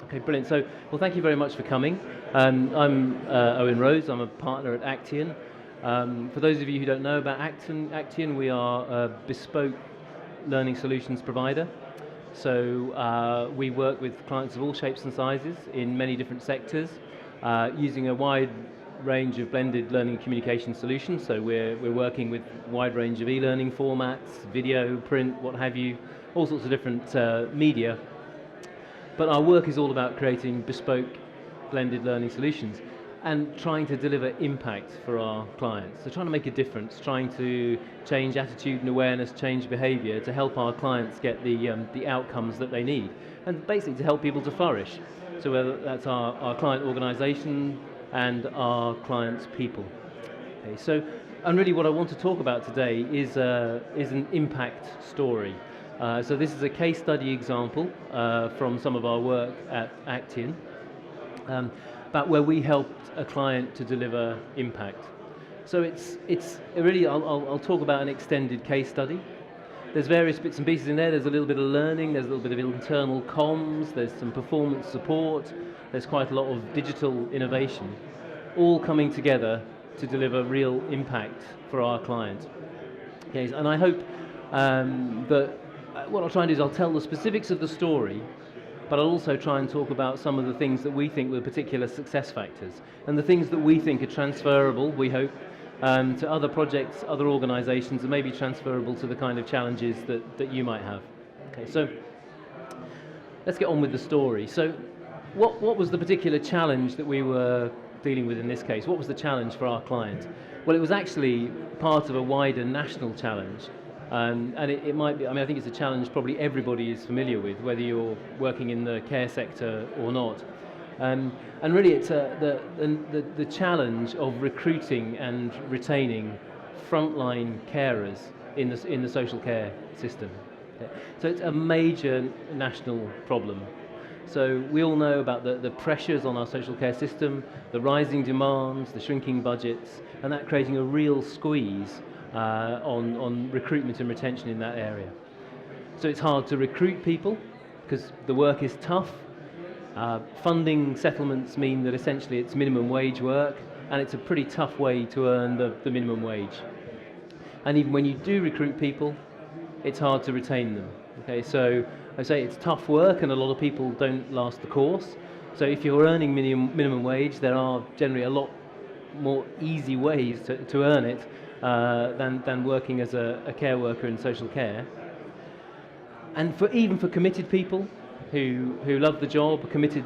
Okay, brilliant. So, well, thank you very much for coming. I'm Owen Rose. I'm a partner at Aceton. For those of you who don't know about Aceton, we are a bespoke learning solutions provider. So we work with clients of all shapes and sizes in many different sectors, using a wide range of blended learning and communication solutions. So we're working with a wide range of e-learning formats, video, print, what have you, all sorts of different media. But our work is all about creating bespoke blended learning solutions and trying to deliver impact for our clients. So trying to make a difference, trying to change attitude and awareness, change behaviour to help our clients get the outcomes that they need, and basically to help people to flourish. So whether that's our client organisation and our clients' people. Okay, so, and really what I want to talk about today is an impact story. So this is a case study example from some of our work at Aceton, about where we helped a client to deliver impact. So it's really, I'll talk about an extended case study. There's various bits and pieces in there. There's a little bit of learning, there's a little bit of internal comms, there's some performance support, there's quite a lot of digital innovation, all coming together to deliver real impact for our client. Okay, and I hope that what I'll try and do is I'll tell the specifics of the story, but I'll also try and talk about some of the things that we think were particular success factors and the things that we think are transferable, we hope, to other projects, other organisations, and maybe transferable to the kind of challenges that you might have. Okay, so let's get on with the story. So what was the particular challenge that we were dealing with in this case? What was the challenge for our client? Well, it was actually part of a wider national challenge. And it might be, I mean, I think it's a challenge probably everybody is familiar with, whether you're working in the care sector or not. And really it's the challenge of recruiting and retaining frontline carers in the social care system. Okay. So it's a major national problem. So we all know about the pressures on our social care system, the rising demands, the shrinking budgets, and that creating a real squeeze on recruitment and retention in that area. So it's hard to recruit people because the work is tough. Funding settlements mean that essentially it's minimum wage work, and it's a pretty tough way to earn the minimum wage. And even when you do recruit people, it's hard to retain them. Okay, so I say it's tough work, and a lot of people don't last the course. So if you're earning minimum wage, there are generally a lot more easy ways to earn it than working as a care worker in social care. And even for committed people who love the job, committed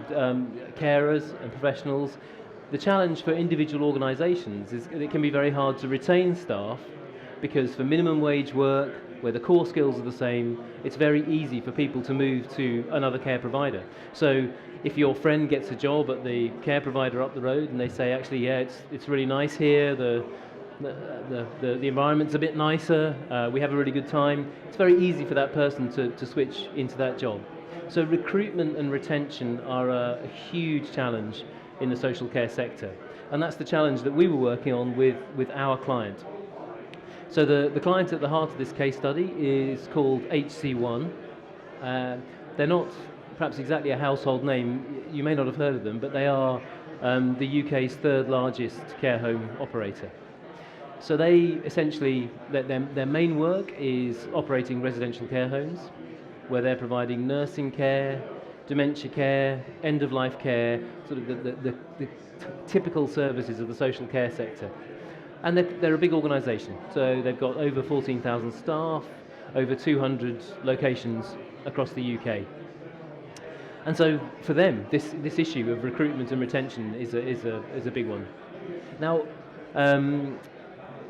carers and professionals, the challenge for individual organisations is that it can be very hard to retain staff, because for minimum wage work, where the core skills are the same, it's very easy for people to move to another care provider. So if your friend gets a job at the care provider up the road and they say, actually, yeah, it's really nice here, the environment's a bit nicer, we have a really good time, it's very easy for that person to switch into that job. So recruitment and retention are a huge challenge in the social care sector, and that's the challenge that we were working on with our client. So the client at the heart of this case study is called HC1. They're not perhaps exactly a household name, you may not have heard of them, but they are the UK's third largest care home operator. So they essentially, their main work is operating residential care homes, where they're providing nursing care, dementia care, end-of-life care, sort of the typical services of the social care sector. And they're a big organisation, so they've got over 14,000 staff, over 200 locations across the UK. And so for them, this issue of recruitment and retention is a big one. Now,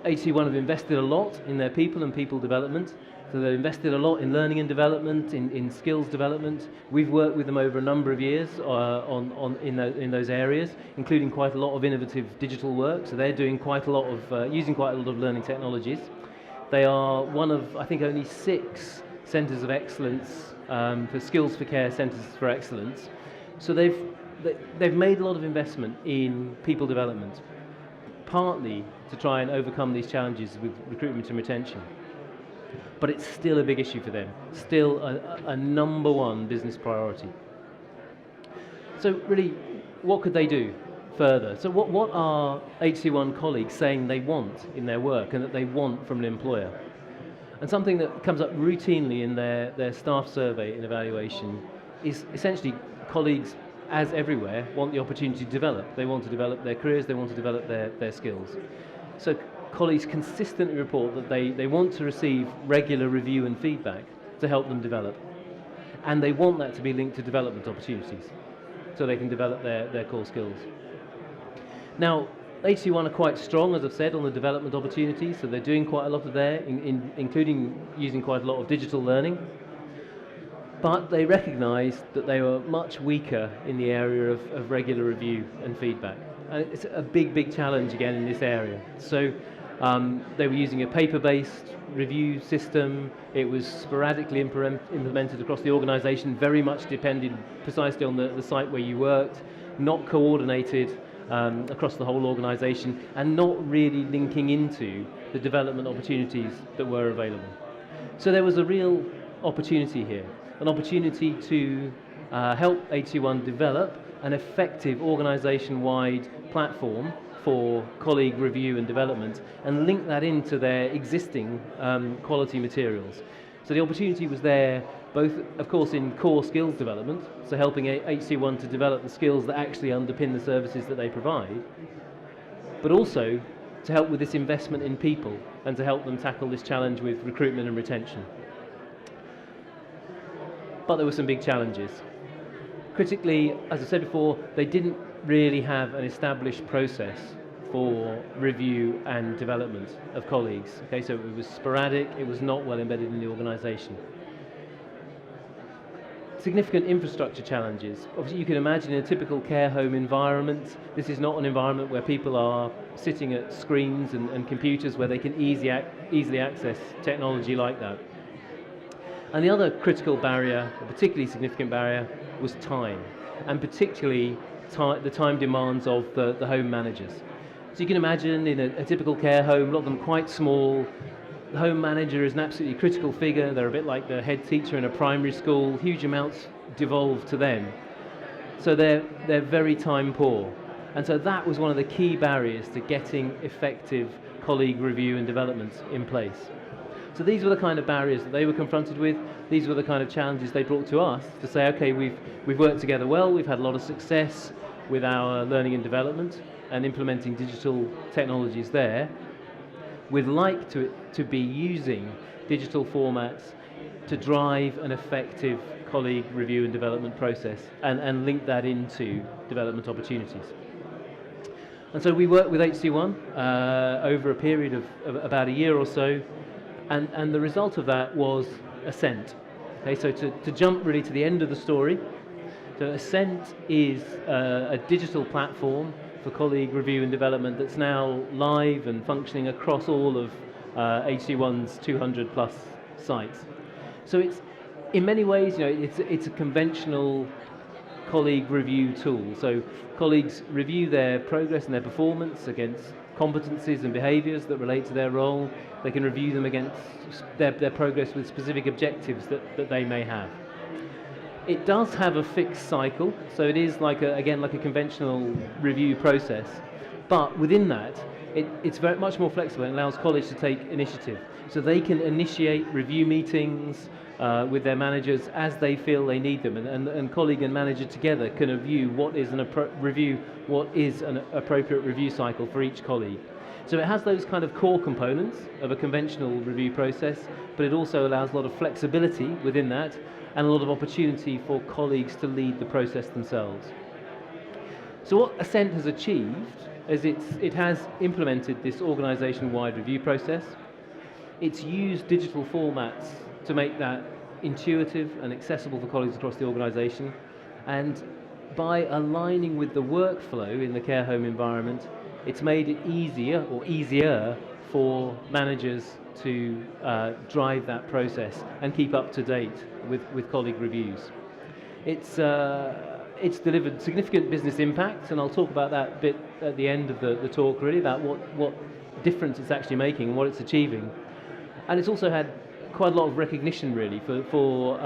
HC1 have invested a lot in their people and people development. So they've invested a lot in learning and development, in skills development. We've worked with them over a number of years in those areas, including quite a lot of innovative digital work. So they're doing quite a lot of, using quite a lot of learning technologies. They are one of, I think, only 6 centres of excellence for skills for care centres for excellence. So they've made a lot of investment in people development, partly to try and overcome these challenges with recruitment and retention. But it's still a big issue for them, still a number one business priority. So really, what could they do further? So what are HC1 colleagues saying they want in their work and that they want from an employer? And something that comes up routinely in their staff survey and evaluation is essentially colleagues, as everywhere, want the opportunity to develop. They want to develop their careers, they want to develop their skills. So colleagues consistently report that they want to receive regular review and feedback to help them develop. And they want that to be linked to development opportunities, so they can develop their core skills. Now, HC1 are quite strong, as I've said, on the development opportunities, so they're doing quite a lot of there, including using quite a lot of digital learning. But they recognised that they were much weaker in the area of regular review and feedback. And it's a big challenge again in this area. So they were using a paper-based review system. It was sporadically implemented across the organisation, very much depended precisely on the site where you worked, not coordinated across the whole organisation, and not really linking into the development opportunities that were available. So there was a real opportunity here, an opportunity to help HC1 develop an effective organisation-wide platform for colleague review and development, and link that into their existing quality materials. So the opportunity was there, both of course in core skills development, so helping HC1 to develop the skills that actually underpin the services that they provide, but also to help with this investment in people and to help them tackle this challenge with recruitment and retention. But there were some big challenges. Critically, as I said before, they didn't really have an established process for review and development of colleagues. Okay, so it was sporadic, it was not well embedded in the organisation. Significant infrastructure challenges. Obviously you can imagine in a typical care home environment, this is not an environment where people are sitting at screens and computers where they can easily access technology like that. And the other critical barrier, a particularly significant barrier, was time, and particularly the time demands of the home managers. So you can imagine in a typical care home, a lot of them quite small. The home manager is an absolutely critical figure. They're a bit like the head teacher in a primary school. Huge amounts devolve to them. So they're very time poor. And so that was one of the key barriers to getting effective colleague review and development in place. So these were the kind of barriers that they were confronted with. These were the kind of challenges they brought to us to say, okay, we've worked together well, we've had a lot of success with our learning and development and implementing digital technologies there. We'd like to be using digital formats to drive an effective colleague review and development process and link that into development opportunities. And so we worked with HC1 over a period of about a year or so, and the result of that was Ascent. Okay, so to jump really to the end of the story, so Ascent is a digital platform for colleague review and development that's now live and functioning across all of HC1's 200 plus sites. So it's, in many ways, it's a conventional colleague review tool. So colleagues review their progress and their performance against competencies and behaviours that relate to their role. They can review them against their progress with specific objectives that they may have. It does have a fixed cycle, so it is like a conventional review process, but within that, it's very much more flexible and allows colleagues to take initiative. So they can initiate review meetings with their managers as they feel they need them, and colleague and manager together can review what is an appropriate review cycle for each colleague. So it has those kind of core components of a conventional review process, but it also allows a lot of flexibility within that and a lot of opportunity for colleagues to lead the process themselves. So what Ascent has achieved is it has implemented this organisation-wide review process. It's used digital formats to make that intuitive and accessible for colleagues across the organisation, and by aligning with the workflow in the care home environment, it's made it easier for managers to drive that process and keep up to date with colleague reviews. It's delivered significant business impact, and I'll talk about that a bit at the end of the talk, really, about what difference it's actually making and what it's achieving. And it's also had quite a lot of recognition really for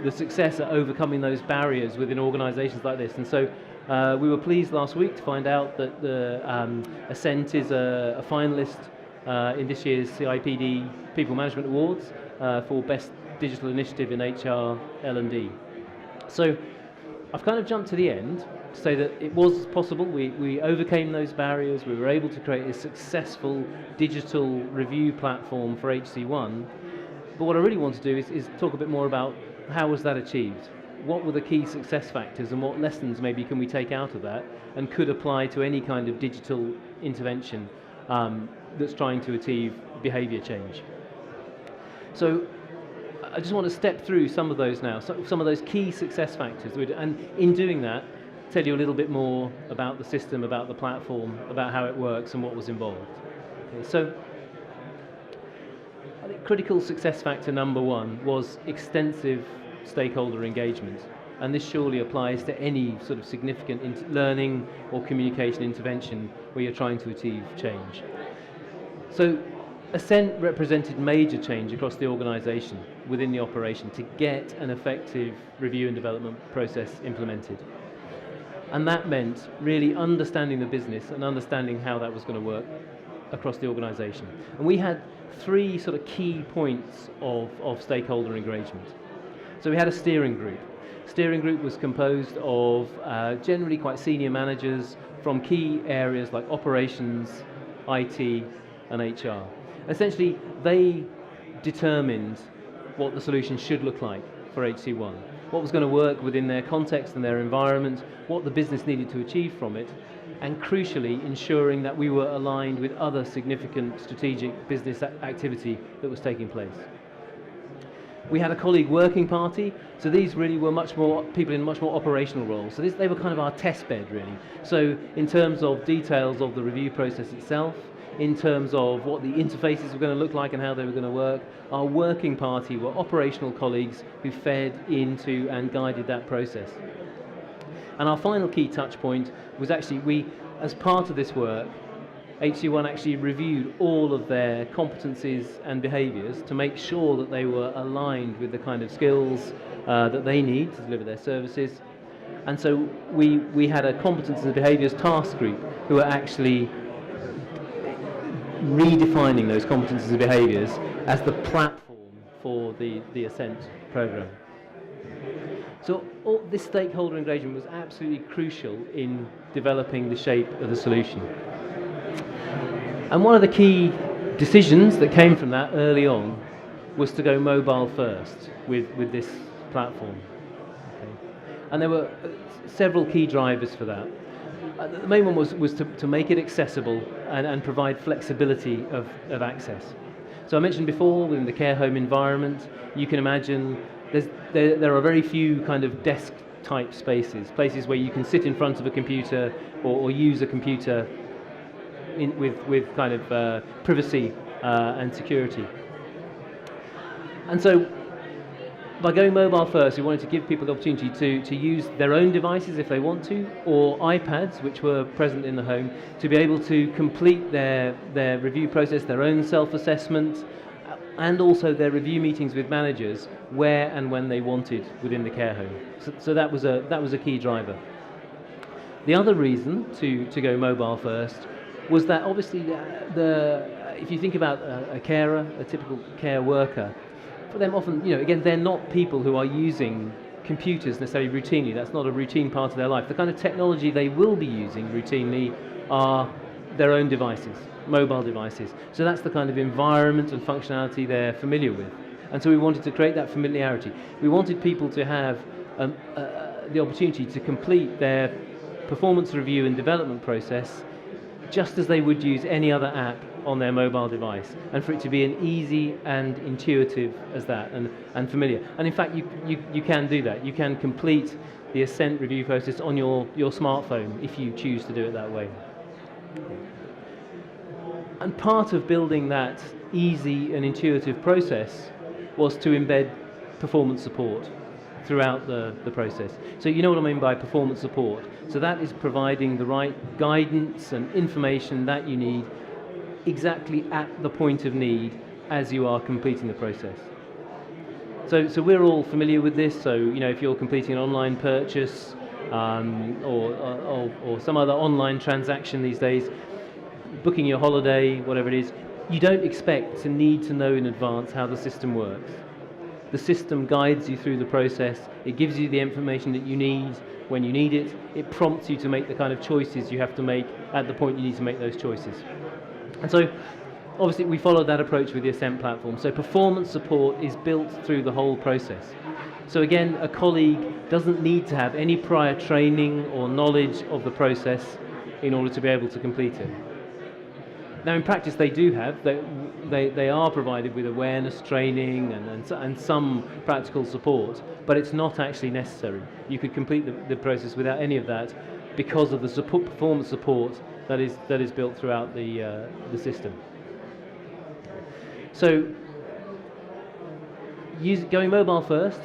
the success at overcoming those barriers within organisations like this. And so we were pleased last week to find out that the Ascent is a finalist in this year's CIPD People Management Awards for Best Digital Initiative in HR L&D. So I've kind of jumped to the end to say that it was possible. We overcame those barriers. We were able to create a successful digital review platform for HC1. But what I really want to do is talk a bit more about how was that achieved? What were the key success factors and what lessons maybe can we take out of that and could apply to any kind of digital intervention that's trying to achieve behaviour change. So I just want to step through some of those now, some of those key success factors, and in doing that, tell you a little bit more about the system, about the platform, about how it works and what was involved. Okay, so I think critical success factor number one was extensive stakeholder engagement, and this surely applies to any sort of significant learning or communication intervention where you're trying to achieve change. So Ascent represented major change across the organisation within the operation to get an effective review and development process implemented. And that meant really understanding the business and understanding how that was going to work across the organisation. And we had three sort of key points of stakeholder engagement. So we had a steering group. Steering group was composed of generally quite senior managers from key areas like operations, IT and HR. Essentially, they determined what the solution should look like for HC1, what was going to work within their context and their environment, what the business needed to achieve from it, and crucially ensuring that we were aligned with other significant strategic business activity that was taking place. We had a colleague working party, so these really were much more people in much more operational roles. So they were kind of our test bed really. So in terms of details of the review process itself, in terms of what the interfaces were going to look like and how they were going to work, our working party were operational colleagues who fed into and guided that process. And our final key touch point was actually as part of this work, HC1 actually reviewed all of their competencies and behaviours to make sure that they were aligned with the kind of skills that they need to deliver their services. And so we had a competencies and behaviours task group who are actually redefining those competencies and behaviours as the platform for the Ascent programme. So all this stakeholder engagement was absolutely crucial in developing the shape of the solution. And one of the key decisions that came from that early on was to go mobile first with this platform. Okay. And there were several key drivers for that. The main one was to make it accessible and provide flexibility of access. So I mentioned before, within the care home environment, you can imagine there are very few kind of desk type spaces, places where you can sit in front of a computer or use a computer with kind of privacy and security. And so by going mobile first, we wanted to give people the opportunity to use their own devices if they want to, or iPads, which were present in the home, to be able to complete their review process, their own self-assessment, and also their review meetings with managers where and when they wanted within the care home. So that was a key driver. The other reason to go mobile first was that obviously if you think about a carer, a typical care worker, for them often, again, they're not people who are using computers necessarily routinely. That's not a routine part of their life. The kind of technology they will be using routinely are their own devices, mobile devices. So that's the kind of environment and functionality they're familiar with. And so we wanted to create that familiarity. We wanted people to have the opportunity to complete their performance review and development process just as they would use any other app on their mobile device, and for it to be an easy and intuitive as that, and familiar. And in fact, you can do that. You can complete the Ascent review process on your smartphone if you choose to do it that way. And part of building that easy and intuitive process was to embed performance support throughout the process. So you know what I mean by performance support. So that is providing the right guidance and information that you need exactly at the point of need as you are completing the process. So we're all familiar with this. So if you're completing an online purchase or some other online transaction these days, booking your holiday, whatever it is, you don't expect to need to know in advance how the system works. The system guides you through the process. It gives you the information that you need when you need it. It prompts you to make the kind of choices you have to make at the point you need to make those choices. And so obviously we follow that approach with the Ascent platform. So performance support is built through the whole process. So again, a colleague doesn't need to have any prior training or knowledge of the process in order to be able to complete it. Now in practice they do have, they are provided with awareness training and some practical support, but it's not actually necessary. You could complete the process without any of that because of the performance support that is built throughout the system. So going mobile first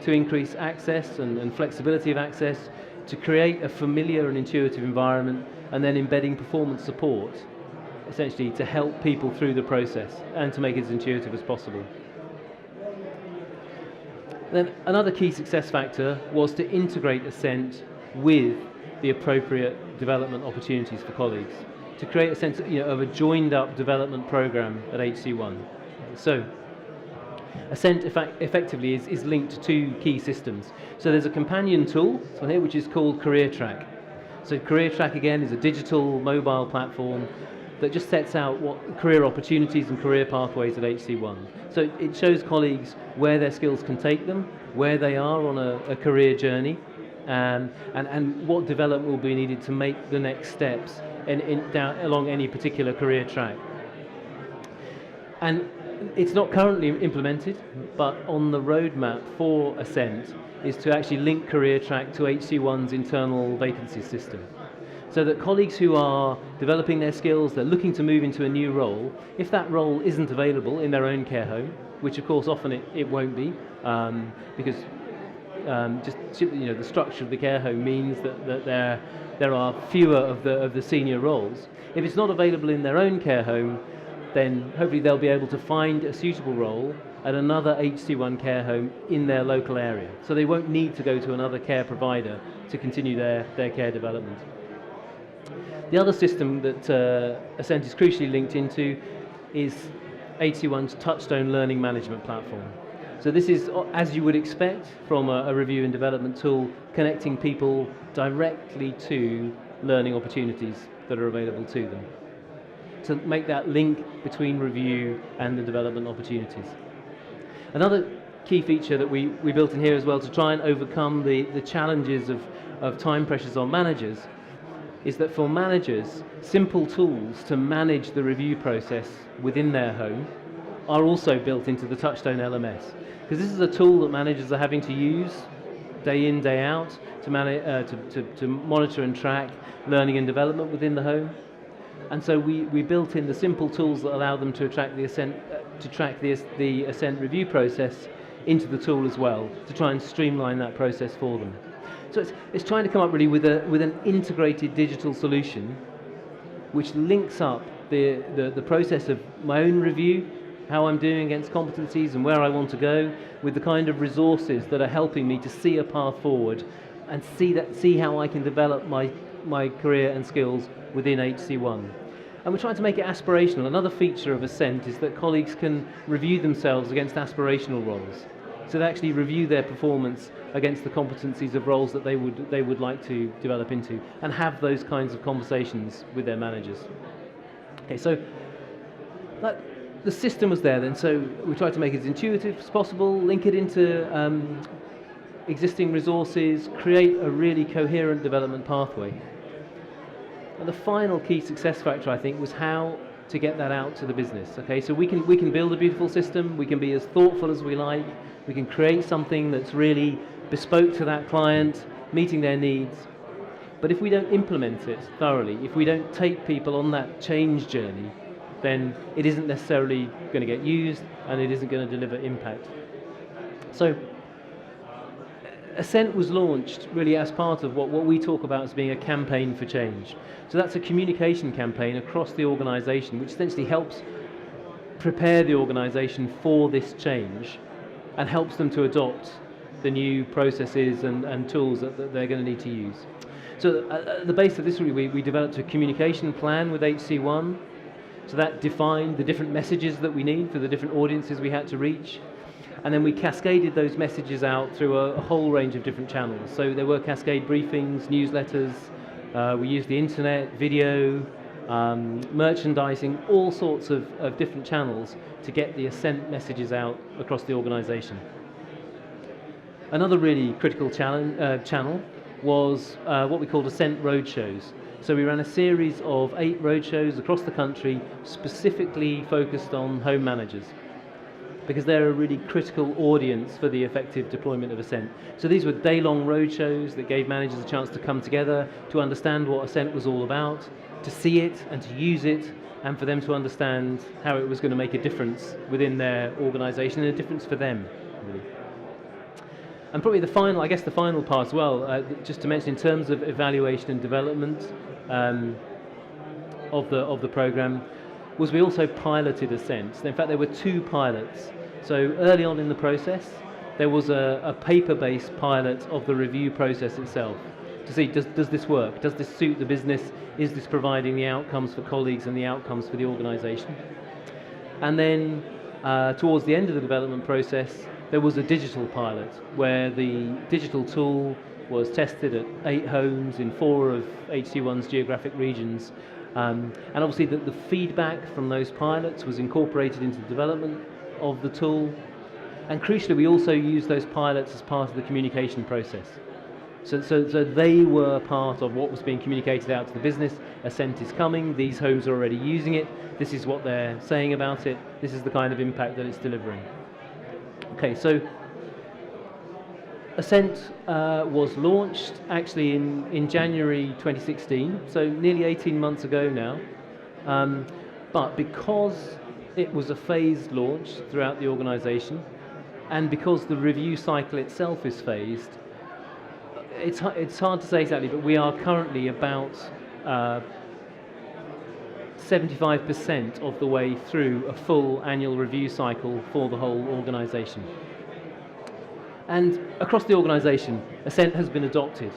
to increase access and flexibility of access, to create a familiar and intuitive environment, and then embedding performance support essentially to help people through the process and to make it as intuitive as possible. Then another key success factor was to integrate Ascent with the appropriate development opportunities for colleagues, to create a sense of a joined up development program at HC1. So Ascent effectively is linked to two key systems. So there's a companion tool here which is called Career Track. So Career Track again is a digital mobile platform that just sets out what career opportunities and career pathways at HC1. So it shows colleagues where their skills can take them, where they are on a career journey, and what development will be needed to make the next steps down along any particular career track. And it's not currently implemented, but on the roadmap for Ascent is to actually link Career Track to HC1's internal vacancy system, so that colleagues who are developing their skills, they're looking to move into a new role, if that role isn't available in their own care home, which of course often it won't be, because the structure of the care home means that there are fewer of the senior roles. If it's not available in their own care home, then hopefully they'll be able to find a suitable role at another HC1 care home in their local area. So they won't need to go to another care provider to continue their care development. The other system that Ascent is crucially linked into is HC1's Touchstone Learning Management Platform. So this is, as you would expect from a review and development tool, connecting people directly to learning opportunities that are available to them, to make that link between review and the development opportunities. Another key feature that we built in here as well to try and overcome the challenges of time pressures on managers is that for managers, simple tools to manage the review process within their home are also built into the Touchstone LMS. Because this is a tool that managers are having to use day in, day out to monitor and track learning and development within the home. And so we built in the simple tools that allow them to track the Ascent review process into the tool as well, to try and streamline that process for them. So it's trying to come up really with an integrated digital solution which links up the process of my own review, how I'm doing against competencies and where I want to go, with the kind of resources that are helping me to see a path forward and see how I can develop my career and skills within HC1. And we're trying to make it aspirational. Another feature of Ascent is that colleagues can review themselves against aspirational roles. So they actually review their performance against the competencies of roles that they would like to develop into, and have those kinds of conversations with their managers. Okay, so the system was there then, so we tried to make it as intuitive as possible, link it into existing resources, create a really coherent development pathway. And the final key success factor, I think, was how to get that out to the business. Okay, so we can build a beautiful system, we can be as thoughtful as we like, we can create something that's really bespoke to that client, meeting their needs. But if we don't implement it thoroughly, if we don't take people on that change journey, then it isn't necessarily going to get used and it isn't going to deliver impact. So Ascent was launched really as part of what we talk about as being a campaign for change. So that's a communication campaign across the organisation which essentially helps prepare the organisation for this change and helps them to adopt the new processes and tools that they're going to need to use. So at the base of this, we developed a communication plan with HC1. So that defined the different messages that we need for the different audiences we had to reach. And then we cascaded those messages out through a whole range of different channels. So there were cascade briefings, newsletters, we used the internet, video, merchandising, all sorts of different channels to get the Ascent messages out across the organisation. Another really critical channel was what we called Ascent roadshows. So we ran a series of 8 roadshows across the country, specifically focused on home managers, because they're a really critical audience for the effective deployment of Ascent. So these were day-long roadshows that gave managers a chance to come together, to understand what Ascent was all about, to see it and to use it, and for them to understand how it was going to make a difference within their organisation and a difference for them, really. And probably the final part as well, just to mention in terms of evaluation and development of the programme, was we also piloted Ascent. In fact, there were 2 pilots. So early on in the process, there was a paper-based pilot of the review process itself to see, does this work? Does this suit the business? Is this providing the outcomes for colleagues and the outcomes for the organisation? And then towards the end of the development process, there was a digital pilot where the digital tool was tested at 8 homes in 4 of HC1's geographic regions. And obviously the feedback from those pilots was incorporated into the development of the tool. And crucially, we also used those pilots as part of the communication process. So they were part of what was being communicated out to the business. Ascent is coming, these homes are already using it, this is what they're saying about it, this is the kind of impact that it's delivering. Okay, so Ascent was launched actually in January 2016, so nearly 18 months ago now. But because it was a phased launch throughout the organisation, and because the review cycle itself is phased, it's hard to say exactly, but we are currently about 75% of the way through a full annual review cycle for the whole organisation. And across the organisation, Ascent has been adopted,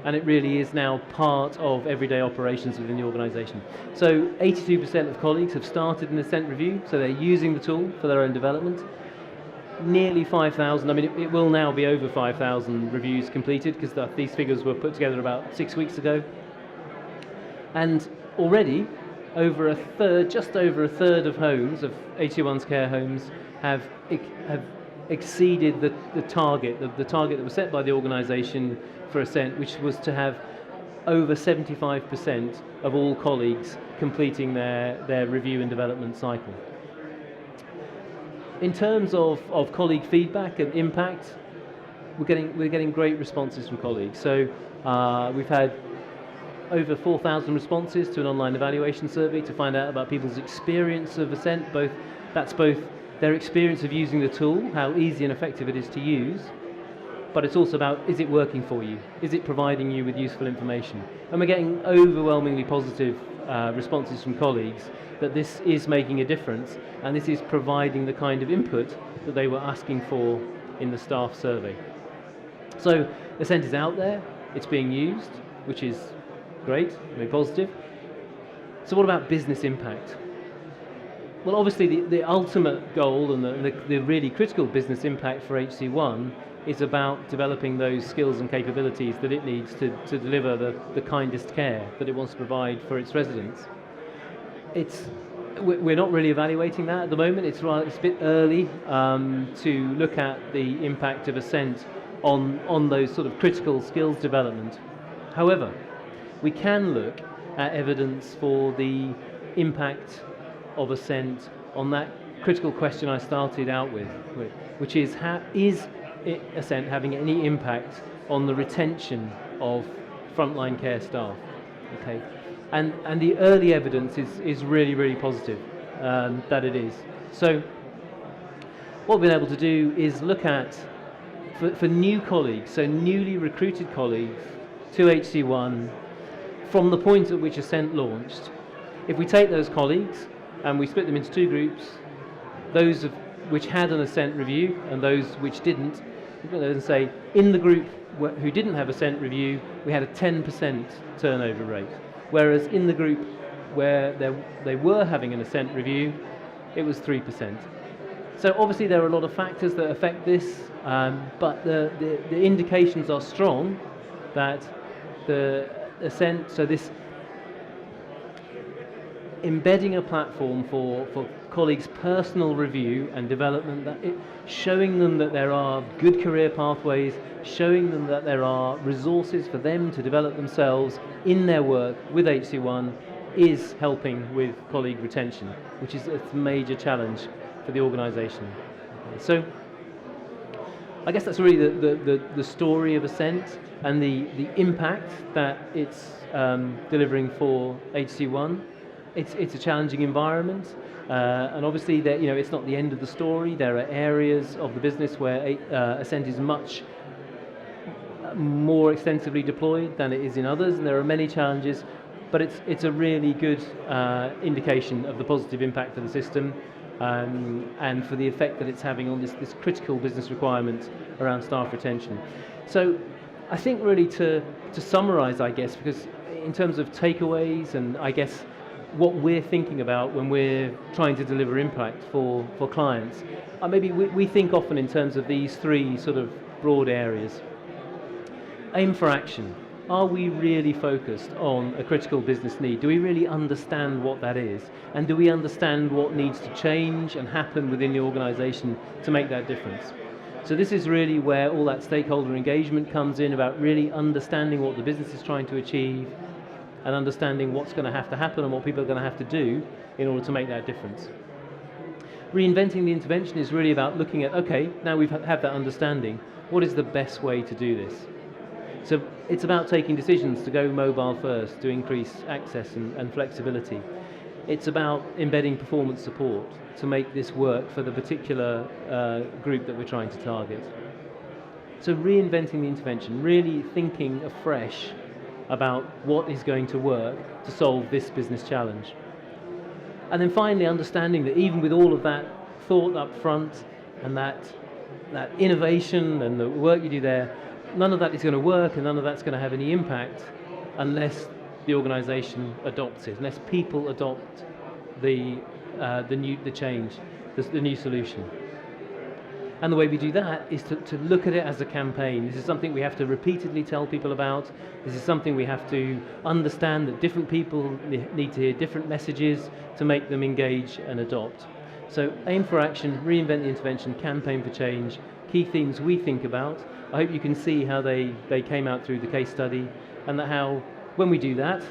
and it really is now part of everyday operations within the organisation. So 82% of colleagues have started an Ascent review, so they're using the tool for their own development. Nearly 5,000, I mean it will now be over 5,000 reviews completed, because these figures were put together about 6 weeks ago. And already, just over a third of homes, of HC1's care homes, have exceeded the target that was set by the organisation for Ascent, which was to have over 75% of all colleagues completing their review and development cycle. In terms of colleague feedback and impact, we're getting great responses from colleagues. So we've had over 4,000 responses to an online evaluation survey to find out about people's experience of Ascent. That's both their experience of using the tool, how easy and effective it is to use, but it's also about, is it working for you? Is it providing you with useful information? And we're getting overwhelmingly positive responses from colleagues that this is making a difference, and this is providing the kind of input that they were asking for in the staff survey. So Ascent is out there, it's being used, which is great, very positive. So what about business impact? Well, obviously the ultimate goal and the really critical business impact for HC1 is about developing those skills and capabilities that it needs to deliver the kindest care that it wants to provide for its residents. We're not really evaluating that at the moment. It's a bit early to look at the impact of Ascent on those sort of critical skills development. However, we can look at evidence for the impact of Ascent on that critical question I started out with, which is Ascent having any impact on the retention of frontline care staff? Okay, and the early evidence is really, really positive that it is. So what we've been able to do is look at, for new colleagues, so newly recruited colleagues to HC1 from the point at which Ascent launched, if we take those colleagues and we split them into 2 groups, those which had an Ascent review and those which didn't. And say, in the group who didn't have Ascent review, we had a 10% turnover rate, whereas in the group where they were having an Ascent review, it was 3%. So obviously there are a lot of factors that affect this, but the indications are strong that the Ascent, so this embedding a platform for colleagues' personal review and development, showing them that there are good career pathways, showing them that there are resources for them to develop themselves in their work with HC1 is helping with colleague retention, which is a major challenge for the organisation. So I guess that's really the story of Ascent and the impact that it's delivering for HC1. It's a challenging environment, and obviously that, you know, it's not the end of the story. There are areas of the business where Ascent is much more extensively deployed than it is in others, and there are many challenges, but it's a really good indication of the positive impact of the system, and for the effect that it's having on this critical business requirement around staff retention. So I think really to summarise, I guess, because in terms of takeaways and I guess what we're thinking about when we're trying to deliver impact for clients, maybe we think often in terms of these three sort of broad areas. Aim for action. Are we really focused on a critical business need? Do we really understand what that is? And do we understand what needs to change and happen within the organisation to make that difference? So this is really where all that stakeholder engagement comes in, about really understanding what the business is trying to achieve and understanding what's going to have to happen and what people are going to have to do in order to make that difference. Reinventing the intervention is really about looking at, okay, now we've had that understanding, what is the best way to do this? So it's about taking decisions to go mobile first, to increase access and flexibility. It's about embedding performance support to make this work for the particular group that we're trying to target. So reinventing the intervention, really thinking afresh about what is going to work to solve this business challenge. And then finally understanding that even with all of that thought up front and that innovation and the work you do there, none of that is going to work and none of that's going to have any impact unless the organisation adopts it, unless people adopt the change, the new solution. And the way we do that is to look at it as a campaign. This is something we have to repeatedly tell people about. This is something we have to understand that different people need to hear different messages to make them engage and adopt. So aim for action, reinvent the intervention, campaign for change, key themes we think about. I hope you can see how they came out through the case study, and that how, when we do that,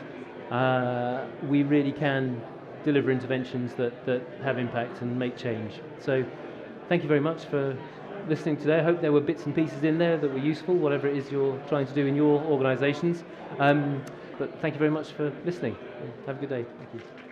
we really can deliver interventions that have impact and make change. So thank you very much for listening today. I hope there were bits and pieces in there that were useful, whatever it is you're trying to do in your organisations. But thank you very much for listening. Have a good day. Thank you.